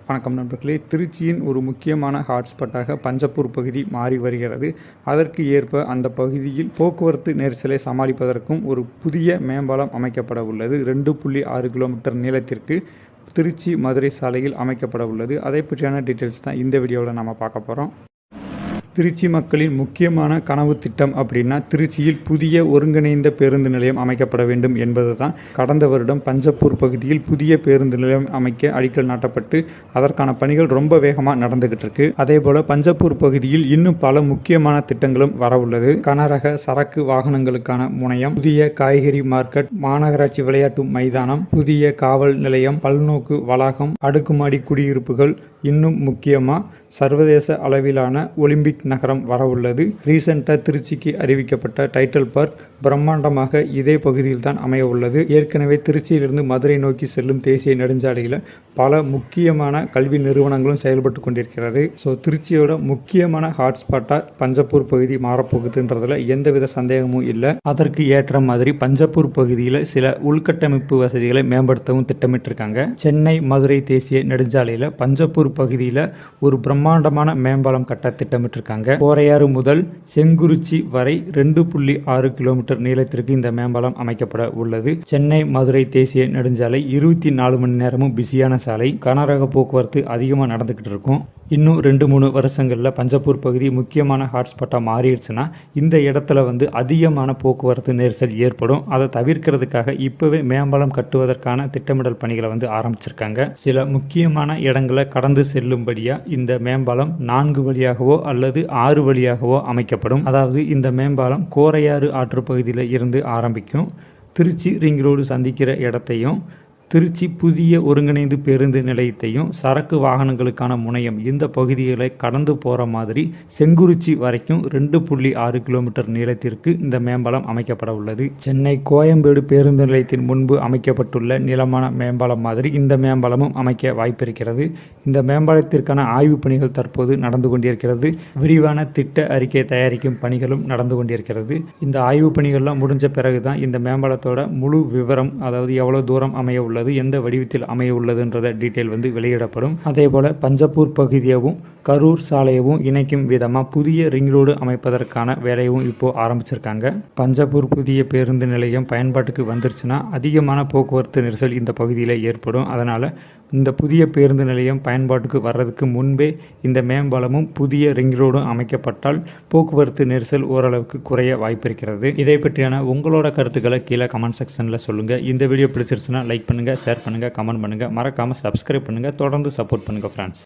வணக்கம் நண்பர்களே. திருச்சியின் ஒரு முக்கியமான ஹாட்ஸ்பாட்டாக பஞ்சப்பூர் பகுதி மாறி வருகிறது. அதற்கு ஏற்ப அந்த பகுதியில் போக்குவரத்து நெரிசலை சமாளிப்பதற்கும் ஒரு புதிய மேம்பாலம் அமைக்கப்பட உள்ளது. 2.6 கிலோமீட்டர் நீளத்திற்கு திருச்சி மதுரை சாலையில் அமைக்கப்பட உள்ளது. அதை பற்றியான டீட்டெயில்ஸ் தான் இந்த வீடியோவில் நம்ம பார்க்க போகிறோம். திருச்சி மக்களின் முக்கியமான கனவு திட்டம் அப்படின்னா திருச்சியில் புதிய ஒருங்கிணைந்த பேருந்து நிலையம் அமைக்கப்பட வேண்டும் என்பது தான். கடந்த வருடம் பஞ்சப்பூர் பகுதியில் புதிய பேருந்து நிலையம் அமைக்க அடிக்கல் நாட்டப்பட்டு அதற்கான பணிகள் ரொம்ப வேகமாக நடந்துகிட்டு இருக்கு. அதே போல பஞ்சப்பூர் பகுதியில் இன்னும் பல முக்கியமான திட்டங்களும் வரவுள்ளது. கனரக சரக்கு வாகனங்களுக்கான முனையம், புதிய காய்கறி மார்க்கெட், மாநகராட்சி விளையாட்டு மைதானம், புதிய காவல் நிலையம், பல்நோக்கு வளாகம், அடுக்குமாடி குடியிருப்புகள், இன்னும் முக்கியமாக சர்வதேச அளவிலான ஒலிம்பிக் நகரம் வரவுள்ளது. ரீசெண்டாக திருச்சிக்கு அறிவிக்கப்பட்ட டைட்டில் பார்க் பிரம்மாண்டமாக இதே பகுதியில் தான் அமைய உள்ளது. ஏற்கனவே திருச்சியிலிருந்து மதுரை நோக்கி செல்லும் தேசிய நெடுஞ்சாலையில் பல முக்கியமான கல்வி நிறுவனங்களும் செயல்பட்டு கொண்டிருக்கிறது. ஸோ திருச்சியோட முக்கியமான ஹாட்ஸ்பாட்டாக பஞ்சப்பூர் பகுதி மாறப்போகுதுன்றதுல எந்தவித சந்தேகமும் இல்லை. அதற்கு ஏற்ற மாதிரி பஞ்சப்பூர் பகுதியில் சில உள்கட்டமைப்பு வசதிகளை மேம்படுத்தவும் திட்டமிட்டிருக்காங்க. சென்னை மதுரை தேசிய நெடுஞ்சாலையில் பஞ்சப்பூர் பகுதியில் ஒரு பிரம்மாண்டமான மேம்பாலம் கட்ட திட்டமிட்டிருக்காங்க. கோரையாறு முதல் செங்குறிச்சி வரை 2.6 கிலோமீட்டர் நீளத்திற்கு இந்த மேம்பாலம் அமைக்கப்பட உள்ளது. சென்னை மதுரை தேசிய நெடுஞ்சாலை 24 மணி நேரமும் பிஸியான சாலை. கனரக போக்குவரத்து அதிகமாக நடந்துகிட்டு இருக்கும். இன்னும் 2-3 வருஷங்களில் பஞ்சப்பூர் பகுதி முக்கியமான ஹாட்ஸ்பாட்டாக மாறிடுச்சுன்னா இந்த இடத்துல அதிகமான போக்குவரத்து நெரிசல் ஏற்படும். அதை தவிர்க்கிறதுக்காக இப்போவே மேம்பாலம் கட்டுவதற்கான திட்டமிடல் பணிகளை ஆரம்பிச்சிருக்காங்க. சில முக்கியமான இடங்களை கடந்து செல்லும்படியாக இந்த மேம்பாலம் 4 வழியாகவோ அல்லது 6 வழியாகவோ அமைக்கப்படும். அதாவது இந்த மேம்பாலம் கோரையாறு ஆற்று பகுதியில் இருந்து ஆரம்பிக்கும். திருச்சி ரிங் ரோடு சந்திக்கிற இடத்தையும், திருச்சி புதிய ஒருங்கிணைந்து பேருந்து நிலையத்தையும், சரக்கு வாகனங்களுக்கான முனையம், இந்த பகுதிகளை கடந்து போகிற மாதிரி செங்குறிச்சி வரைக்கும் 2.6 கிலோமீட்டர் நீளத்திற்கு இந்த மேம்பாலம் அமைக்கப்பட உள்ளது. சென்னை கோயம்பேடு பேருந்து நிலையத்தின் முன்பு அமைக்கப்பட்டுள்ள நிலமான மேம்பாலம் மாதிரி இந்த மேம்பாலமும் அமைக்க வாய்ப்பிருக்கிறது. இந்த மேம்பாலத்திற்கான ஆய்வுப் பணிகள் தற்போது நடந்து கொண்டிருக்கிறது. விரிவான திட்ட அறிக்கை தயாரிக்கும் பணிகளும் நடந்து கொண்டிருக்கிறது. இந்த ஆய்வுப் பணிகள்லாம் முடிஞ்ச பிறகு தான் இந்த மேம்பாலத்தோட முழு விவரம், அதாவது எவ்வளோ தூரம் அமைய உள்ளது, எந்த வடிவத்தில் அமைய உள்ளதுன்றத டீட்டெயில் வெளியிடப்படும். அதே போல பஞ்சப்பூர் பகுதியவும் கரூர் சாலையவும் இணைக்கும் விதமாக புதிய ரிங் ரோடு அமைப்பதற்கான வேலையும் இப்போ ஆரம்பிச்சிருக்காங்க. பஞ்சப்பூர் புதிய பேருந்து நிலையம் பயன்பாட்டுக்கு வந்துருச்சுன்னா அதிகமான போக்குவரத்து நெரிசல் இந்த பகுதியில் ஏற்படும். அதனால் இந்த புதிய பேருந்து நிலையம் பயன்பாட்டுக்கு வர்றதுக்கு முன்பே இந்த மேம்பாலமும் புதிய ரிங் ரோடும் அமைக்கப்பட்டால் போக்குவரத்து நெரிசல் ஓரளவுக்கு குறைய வாய்ப்பிருக்கிறது. இதை பற்றியான உங்களோட கருத்துக்களை கீழே கமெண்ட் செக்ஷனில் சொல்லுங்கள். இந்த வீடியோ பிடிச்சிருச்சுன்னா லைக் பண்ணுங்கள், ஷேர் பண்ணுங்கள், கமெண்ட் பண்ணுங்கள், மறக்காமல் சப்ஸ்கிரைப் பண்ணுங்கள், தொடர்ந்து சப்போர்ட் பண்ணுங்கள் ஃப்ரெண்ட்ஸ்.